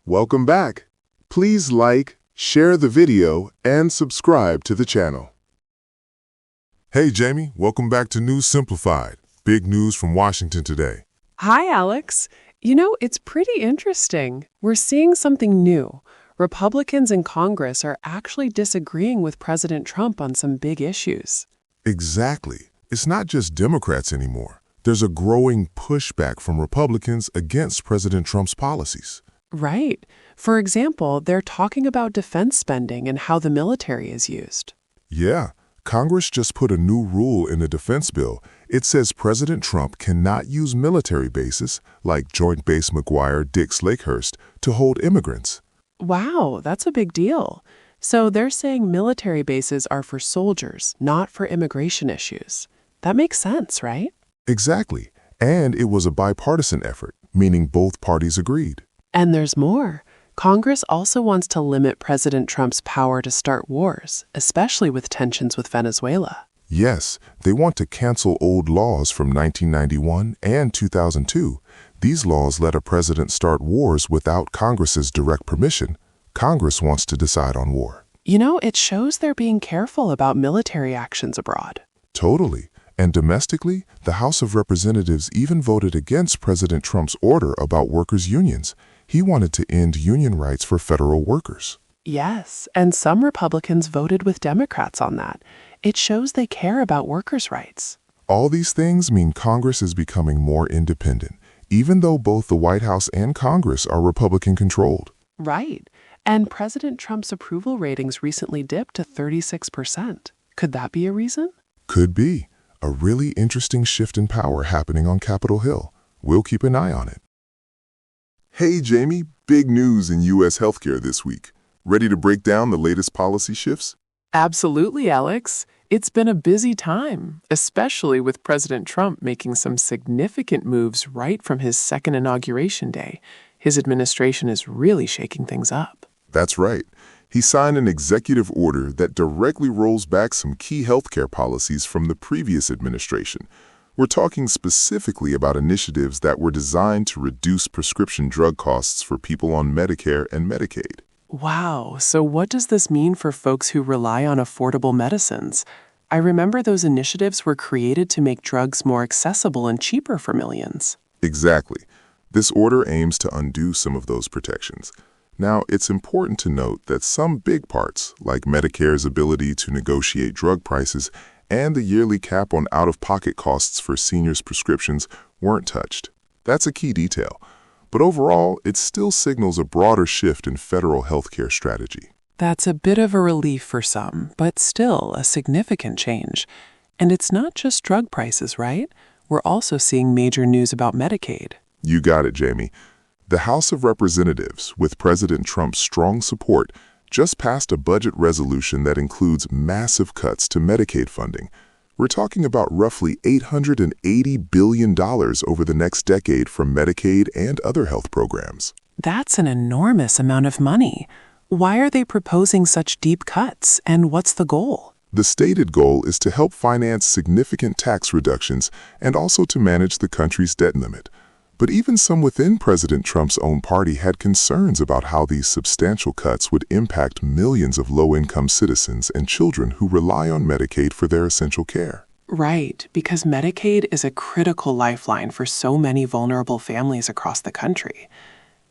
Welcome back. Please like, share the video, and subscribe to the channel. Hey Jamie, welcome back to News Simplified. Big news from Washington today. Hi, Alex. It's pretty interesting. We're seeing something new. Republicans in Congress are actually disagreeing with President Trump on some big issues. Exactly. It's not just Democrats anymore. There's a growing pushback from Republicans against President Trump's policies. Right. For example, they're talking about defense spending and how the military is used. Yeah, Congress just put a new rule in the defense bill. It says President Trump cannot use military bases, like Joint Base McGuire-Dix-Lakehurst, to hold immigrants. Wow, that's a big deal. So they're saying military bases are for soldiers, not for immigration issues. That makes sense, right? Exactly. And it was a bipartisan effort, meaning both parties agreed. And there's more. Congress also wants to limit President Trump's power to start wars, especially with tensions with Venezuela. Yes, they want to cancel old laws from 1991 and 2002. These laws let a president start wars without Congress's direct permission. Congress wants to decide on war. It shows they're being careful about military actions abroad. Totally. And domestically, the House of Representatives even voted against President Trump's order about workers' unions. He wanted to end union rights for federal workers. Yes, and some Republicans voted with Democrats on that. It shows they care about workers' rights. All these things mean Congress is becoming more independent, even though both the White House and Congress are Republican-controlled. Right. And President Trump's approval ratings recently dipped to 36%. Could that be a reason? Could be. A really interesting shift in power happening on Capitol Hill. We'll keep an eye on it. Hey Jamie, big news in U.S. healthcare this week. Ready to break down the latest policy shifts? Absolutely, Alex. It's been a busy time, especially with President Trump making some significant moves right from his second inauguration day. His administration is really shaking things up. That's right. He signed an executive order that directly rolls back some key healthcare policies from the previous administration. We're talking specifically about initiatives that were designed to reduce prescription drug costs for people on Medicare and Medicaid. Wow, so what does this mean for folks who rely on affordable medicines? I remember those initiatives were created to make drugs more accessible and cheaper for millions. Exactly. This order aims to undo some of those protections. Now, it's important to note that some big parts, like Medicare's ability to negotiate drug prices and the yearly cap on out-of-pocket costs for seniors' prescriptions, weren't touched. That's a key detail. But overall, it still signals a broader shift in federal healthcare strategy. That's a bit of a relief for some, but still a significant change. And it's not just drug prices, right? We're also seeing major news about Medicaid. You got it, Jamie. The House of Representatives, with President Trump's strong support, just passed a budget resolution that includes massive cuts to Medicaid funding. We're talking about roughly $880 billion over the next decade from Medicaid and other health programs. That's an enormous amount of money. Why are they proposing such deep cuts, and what's the goal? The stated goal is to help finance significant tax reductions and also to manage the country's debt limit. But even some within President Trump's own party had concerns about how these substantial cuts would impact millions of low-income citizens and children who rely on Medicaid for their essential care. Right, because Medicaid is a critical lifeline for so many vulnerable families across the country.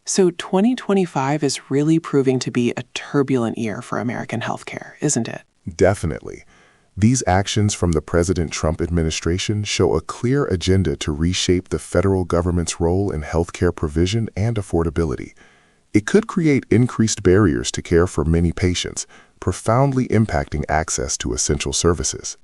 So 2025 is really proving to be a turbulent year for American healthcare, isn't it? Definitely. These actions from the President Trump administration show a clear agenda to reshape the federal government's role in healthcare provision and affordability. It could create increased barriers to care for many patients, profoundly impacting access to essential services.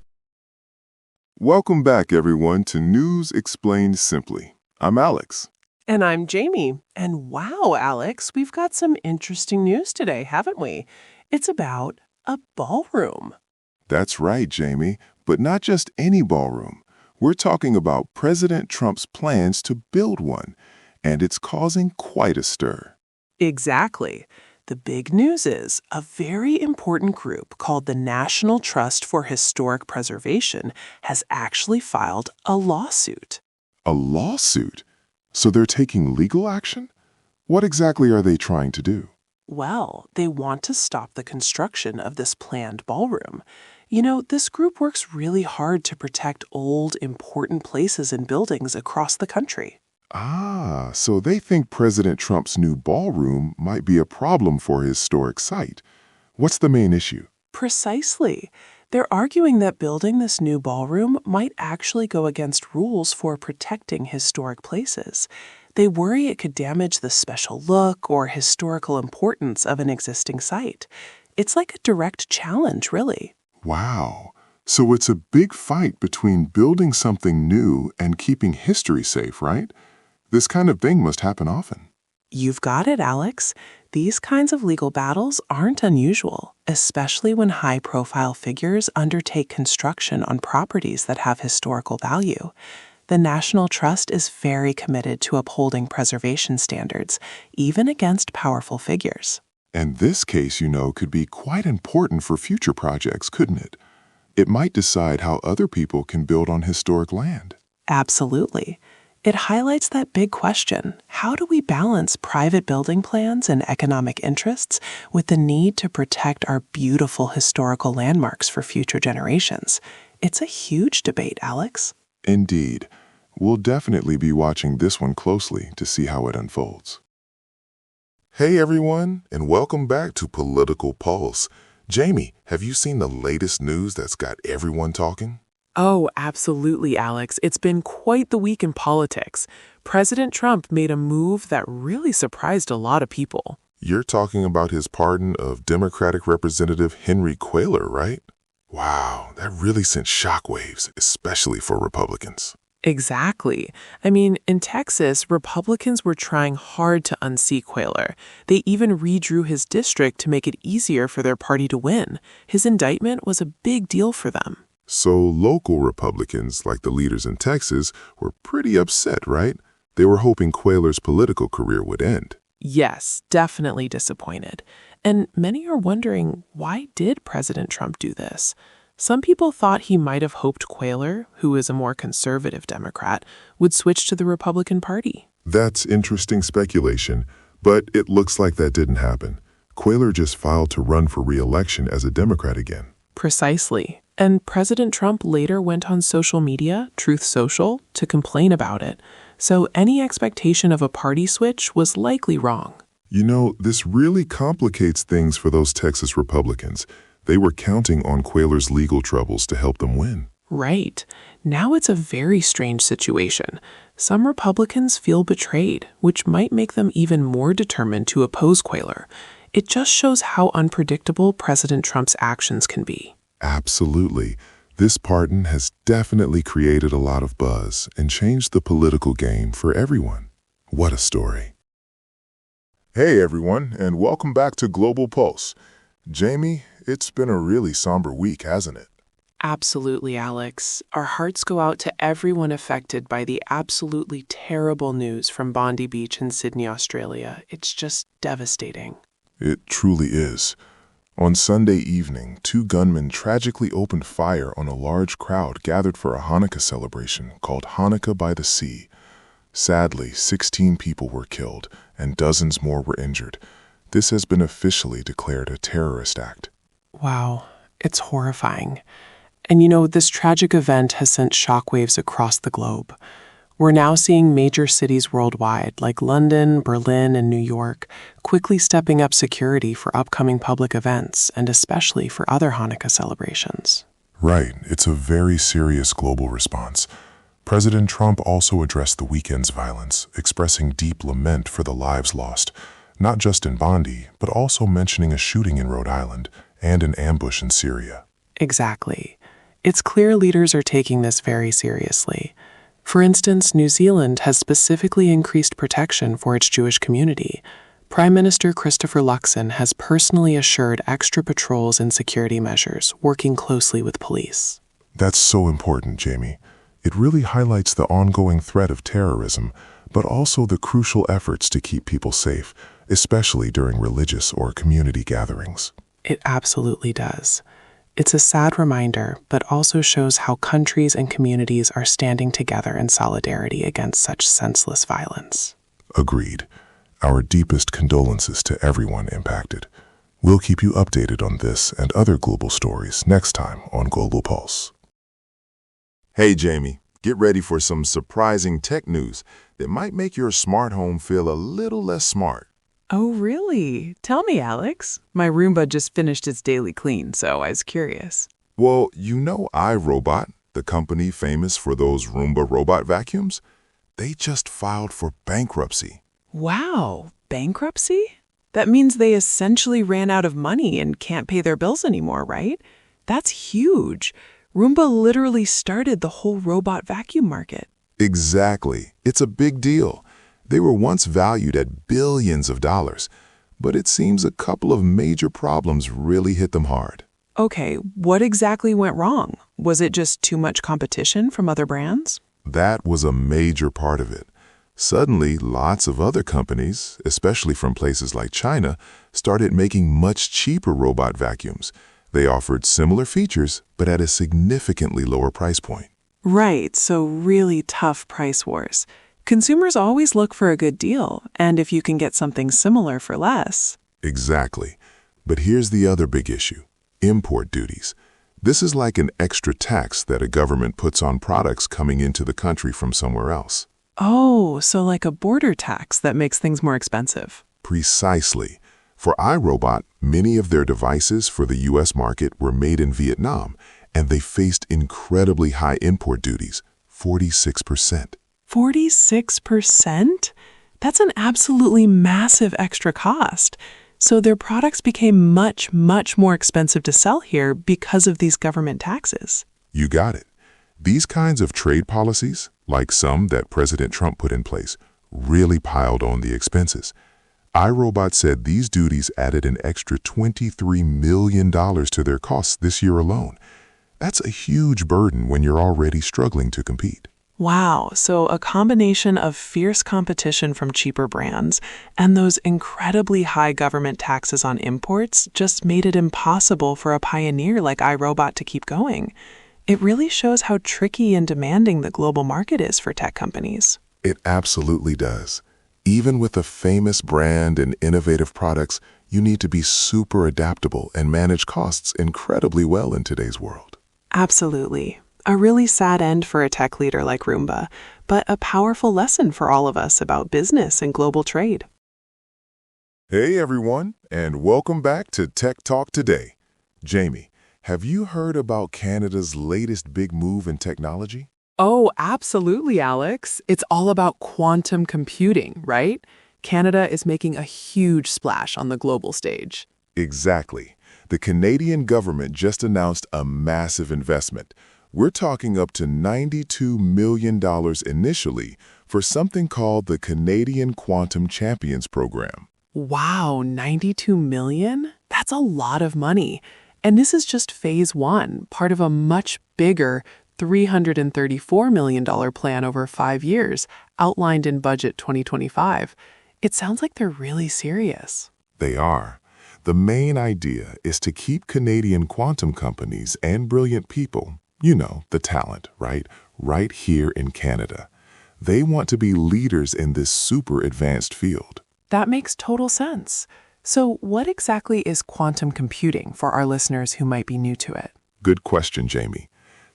Welcome back, everyone, to News Explained Simply. I'm Alex. And I'm Jamie. And wow, Alex, we've got some interesting news today, haven't we? It's about a ballroom. That's right, Jamie, but not just any ballroom. We're talking about President Trump's plans to build one, and it's causing quite a stir. Exactly. The big news is a very important group called the National Trust for Historic Preservation has actually filed a lawsuit. A lawsuit? So they're taking legal action? What exactly are they trying to do? Well, they want to stop the construction of this planned ballroom. You know, this group works really hard to protect old, important places and buildings across the country. Ah, so they think President Trump's new ballroom might be a problem for a historic site. What's the main issue? Precisely. They're arguing that building this new ballroom might actually go against rules for protecting historic places. They worry it could damage the special look or historical importance of an existing site. It's like a direct challenge, really. Wow. So it's a big fight between building something new and keeping history safe, right? This kind of thing must happen often. You've got it, Alex. These kinds of legal battles aren't unusual, especially when high-profile figures undertake construction on properties that have historical value. The National Trust is very committed to upholding preservation standards, even against powerful figures. And this case, could be quite important for future projects, couldn't it? It might decide how other people can build on historic land. Absolutely. It highlights that big question: how do we balance private building plans and economic interests with the need to protect our beautiful historical landmarks for future generations? It's a huge debate, Alex. Indeed. We'll definitely be watching this one closely to see how it unfolds. Hey everyone, and welcome back to Political Pulse. Jamie, have you seen the latest news that's got everyone talking? Oh, absolutely, Alex. It's been quite the week in politics. President Trump made a move that really surprised a lot of people. You're talking about his pardon of Democratic Representative Henry Cuellar, right? Wow, that really sent shockwaves, especially for Republicans. Exactly. I mean, in Texas, Republicans were trying hard to unseat Cuellar. They even redrew his district to make it easier for their party to win. His indictment was a big deal for them. So local Republicans, like the leaders in Texas, were pretty upset, right? They were hoping Cuellar's political career would end. Yes, definitely disappointed. And many are wondering, why did President Trump do this? Some people thought he might have hoped Cuellar, who is a more conservative Democrat, would switch to the Republican Party. That's interesting speculation, but it looks like that didn't happen. Cuellar just filed to run for re-election as a Democrat again. Precisely. And President Trump later went on social media, Truth Social, to complain about it. So any expectation of a party switch was likely wrong. This really complicates things for those Texas Republicans. They were counting on Cuellar's legal troubles to help them win. Right. Now it's a very strange situation. Some Republicans feel betrayed, which might make them even more determined to oppose Cuellar. It just shows how unpredictable President Trump's actions can be. Absolutely. This pardon has definitely created a lot of buzz and changed the political game for everyone. What a story. Hey everyone, and welcome back to Global Pulse. Jamie, it's been a really somber week, hasn't it? Absolutely, Alex. Our hearts go out to everyone affected by the absolutely terrible news from Bondi Beach in Sydney, Australia. It's just devastating. It truly is. On Sunday evening, 2 gunmen tragically opened fire on a large crowd gathered for a Hanukkah celebration called Hanukkah by the Sea. Sadly, 16 people were killed and dozens more were injured. This has been officially declared a terrorist act. Wow, it's horrifying. And this tragic event has sent shockwaves across the globe. We're now seeing major cities worldwide, like London, Berlin, and New York, quickly stepping up security for upcoming public events, and especially for other Hanukkah celebrations. Right, it's a very serious global response. President Trump also addressed the weekend's violence, expressing deep lament for the lives lost, not just in Bondi, but also mentioning a shooting in Rhode Island and an ambush in Syria. Exactly. It's clear leaders are taking this very seriously. For instance, New Zealand has specifically increased protection for its Jewish community. Prime Minister Christopher Luxon has personally assured extra patrols and security measures, working closely with police. That's so important, Jamie. It really highlights the ongoing threat of terrorism, but also the crucial efforts to keep people safe, especially during religious or community gatherings. It absolutely does. It's a sad reminder, but also shows how countries and communities are standing together in solidarity against such senseless violence. Agreed. Our deepest condolences to everyone impacted. We'll keep you updated on this and other global stories next time on Global Pulse. Hey, Jamie, get ready for some surprising tech news that might make your smart home feel a little less smart. Oh, really? Tell me, Alex. My Roomba just finished its daily clean, so I was curious. Well, you know iRobot, the company famous for those Roomba robot vacuums? They just filed for bankruptcy. Wow, bankruptcy? That means they essentially ran out of money and can't pay their bills anymore, right? That's huge. Roomba literally started the whole robot vacuum market. Exactly. It's a big deal. They were once valued at billions of dollars, but it seems a couple of major problems really hit them hard. Okay, what exactly went wrong? Was it just too much competition from other brands? That was a major part of it. Suddenly, lots of other companies, especially from places like China, started making much cheaper robot vacuums. They offered similar features, but at a significantly lower price point. Right, so really tough price wars. Consumers always look for a good deal, and if you can get something similar for less. Exactly. But here's the other big issue: import duties. This is like an extra tax that a government puts on products coming into the country from somewhere else. Oh, so like a border tax that makes things more expensive. Precisely. For iRobot, many of their devices for the U.S. market were made in Vietnam, and they faced incredibly high import duties, 46%. 46%? That's an absolutely massive extra cost. So their products became much, much more expensive to sell here because of these government taxes. You got it. These kinds of trade policies, like some that President Trump put in place, really piled on the expenses. iRobot said these duties added an extra $23 million to their costs this year alone. That's a huge burden when you're already struggling to compete. Wow, so a combination of fierce competition from cheaper brands and those incredibly high government taxes on imports just made it impossible for a pioneer like iRobot to keep going. It really shows how tricky and demanding the global market is for tech companies. It absolutely does. Even with a famous brand and innovative products, you need to be super adaptable and manage costs incredibly well in today's world. Absolutely. A really sad end for a tech leader like Roomba, but a powerful lesson for all of us about business and global trade. Hey everyone, and welcome back to Tech Talk Today. Jamie, have you heard about Canada's latest big move in technology? Oh, absolutely, Alex. It's all about quantum computing, right? Canada is making a huge splash on the global stage. Exactly. The Canadian government just announced a massive investment. We're talking up to $92 million initially for something called the Canadian Quantum Champions Program. Wow, 92 million? That's a lot of money. And this is just phase one, part of a much bigger $334 million plan over 5 years, outlined in Budget 2025. It sounds like they're really serious. They are. The main idea is to keep Canadian quantum companies and brilliant people, you know, the talent, right here in Canada. They want to be leaders in this super advanced field. That makes total sense. So what exactly is quantum computing for our listeners who might be new to it? Good question, Jamie.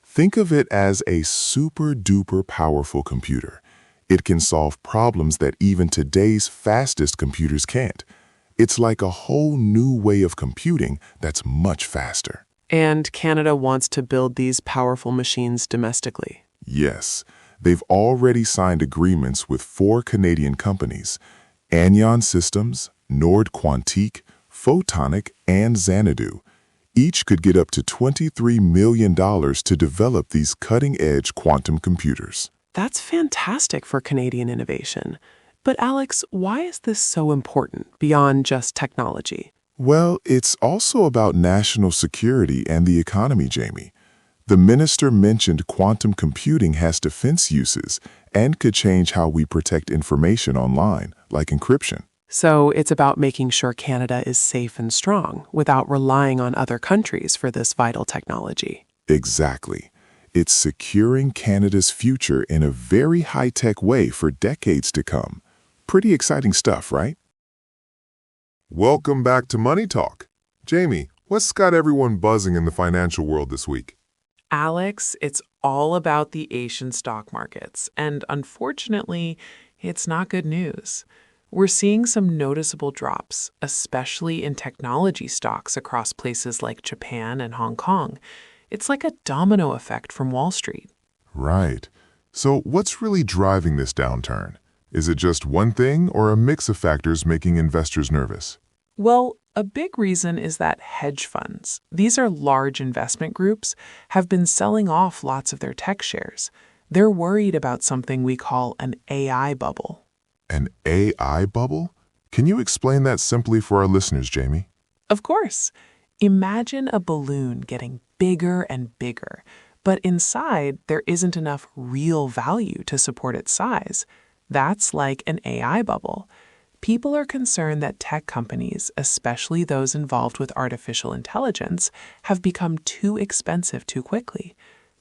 Think of it as a super-duper powerful computer. It can solve problems that even today's fastest computers can't. It's like a whole new way of computing that's much faster. And Canada wants to build these powerful machines domestically. Yes, they've already signed agreements with 4 Canadian companies: Anion Systems, Nord Quantique, Photonic, and Xanadu. Each could get up to $23 million to develop these cutting-edge quantum computers. That's fantastic for Canadian innovation. But Alex, why is this so important beyond just technology? Well, it's also about national security and the economy, Jamie. The minister mentioned quantum computing has defense uses and could change how we protect information online, like encryption. So it's about making sure Canada is safe and strong without relying on other countries for this vital technology. Exactly. It's securing Canada's future in a very high-tech way for decades to come. Pretty exciting stuff, right? Welcome back to Money Talk. Jamie, what's got everyone buzzing in the financial world this week? Alex, it's all about the Asian stock markets, and unfortunately, it's not good news. We're seeing some noticeable drops, especially in technology stocks across places like Japan and Hong Kong. It's like a domino effect from Wall Street. Right. So what's really driving this downturn? Is it just one thing or a mix of factors making investors nervous? Well, a big reason is that hedge funds, these are large investment groups, have been selling off lots of their tech shares. They're worried about something we call an AI bubble. An AI bubble? Can you explain that simply for our listeners, Jamie? Of course. Imagine a balloon getting bigger and bigger, but inside there isn't enough real value to support its size. That's like an AI bubble. People are concerned that tech companies, especially those involved with artificial intelligence, have become too expensive too quickly.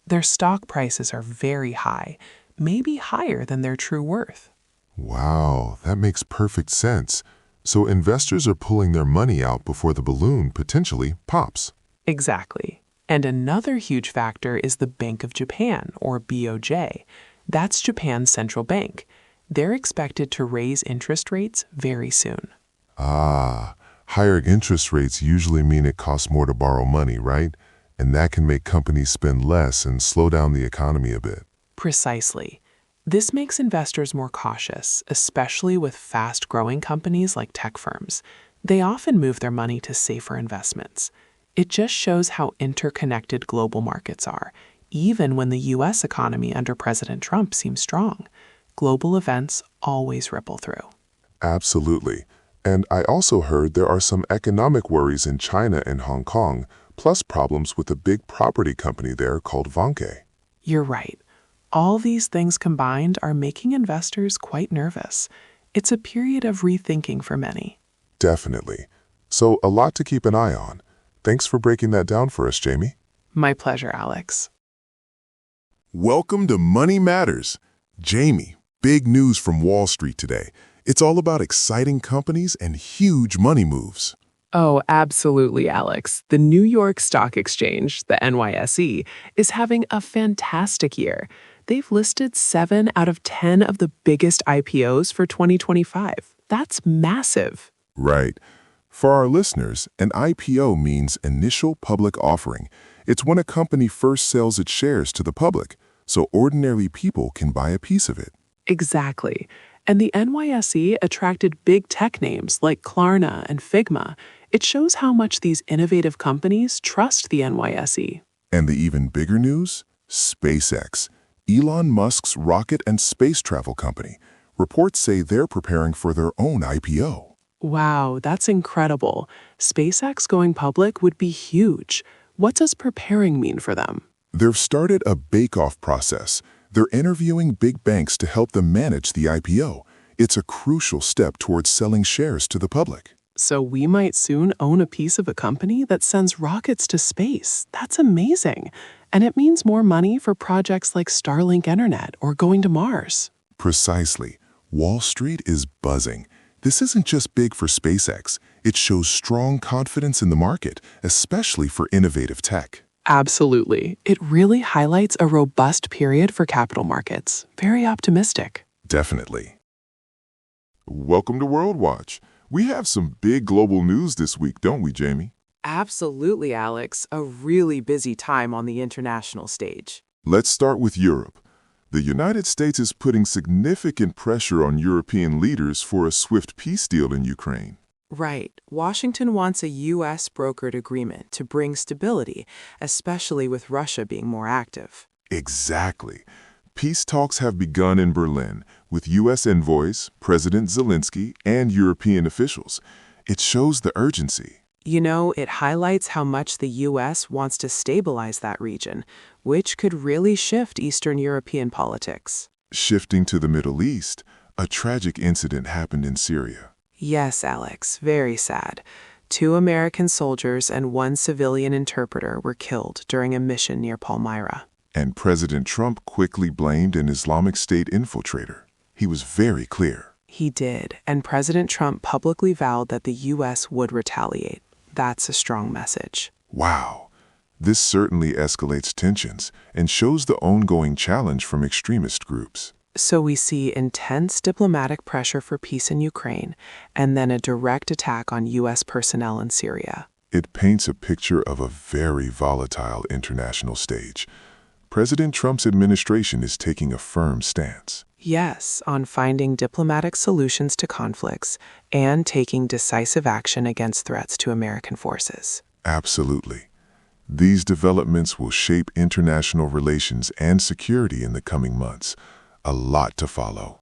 Their stock prices are very high, maybe higher than their true worth. Wow, that makes perfect sense. So investors are pulling their money out before the balloon potentially pops. Exactly. And another huge factor is the Bank of Japan, or BOJ. That's Japan's central bank. They're expected to raise interest rates very soon. Ah, higher interest rates usually mean it costs more to borrow money, right? And that can make companies spend less and slow down the economy a bit. Precisely. This makes investors more cautious, especially with fast-growing companies like tech firms. They often move their money to safer investments. It just shows how interconnected global markets are, even when the U.S. economy under President Trump seems strong. Global events always ripple through. Absolutely. And I also heard there are some economic worries in China and Hong Kong, plus problems with a big property company there called Vanke. You're right. All these things combined are making investors quite nervous. It's a period of rethinking for many. Definitely. So a lot to keep an eye on. Thanks for breaking that down for us, Jamie. My pleasure, Alex. Welcome to Money Matters. Jamie, big news from Wall Street today. It's all about exciting companies and huge money moves. Oh, absolutely, Alex. The New York Stock Exchange, the NYSE, is having a fantastic year. They've listed 7 out of 10 of the biggest IPOs for 2025. That's massive. Right. For our listeners, an IPO means initial public offering. It's when a company first sells its shares to the public, so ordinary people can buy a piece of it. Exactly. And the NYSE attracted big tech names like Klarna and Figma. It shows how much these innovative companies trust the NYSE. And the even bigger news? SpaceX, Elon Musk's rocket and space travel company. Reports say they're preparing for their own IPO. Wow, that's incredible. SpaceX going public would be huge. What does preparing mean for them? They've started a bake-off process. They're interviewing big banks to help them manage the IPO. It's a crucial step towards selling shares to the public. So we might soon own a piece of a company that sends rockets to space. That's amazing. And it means more money for projects like Starlink Internet or going to Mars. Precisely. Wall Street is buzzing. This isn't just big for SpaceX. It shows strong confidence in the market, especially for innovative tech. Absolutely. It really highlights a robust period for capital markets. Very optimistic. Definitely. Welcome to World Watch. We have some big global news this week, don't we, Jamie? Absolutely, Alex. A really busy time on the international stage. Let's start with Europe. The United States is putting significant pressure on European leaders for a swift peace deal in Ukraine. Right. Washington wants a U.S. brokered agreement to bring stability, especially with Russia being more active. Exactly. Peace talks have begun in Berlin with U.S. envoys, President Zelensky, and European officials. It shows the urgency. You know, it highlights how much the U.S. wants to stabilize that region, which could really shift Eastern European politics. Shifting to the Middle East, a tragic incident happened in Syria. Yes, Alex, very sad. 2 American soldiers and 1 civilian interpreter were killed during a mission near Palmyra. And President Trump quickly blamed an Islamic State infiltrator. He was very clear. He did, and President Trump publicly vowed that the U.S. would retaliate. That's a strong message. Wow. This certainly escalates tensions and shows the ongoing challenge from extremist groups. So we see intense diplomatic pressure for peace in Ukraine, and then a direct attack on U.S. personnel in Syria. It paints a picture of a very volatile international stage. President Trump's administration is taking a firm stance. Yes, on finding diplomatic solutions to conflicts and taking decisive action against threats to American forces. Absolutely. These developments will shape international relations and security in the coming months. A lot to follow.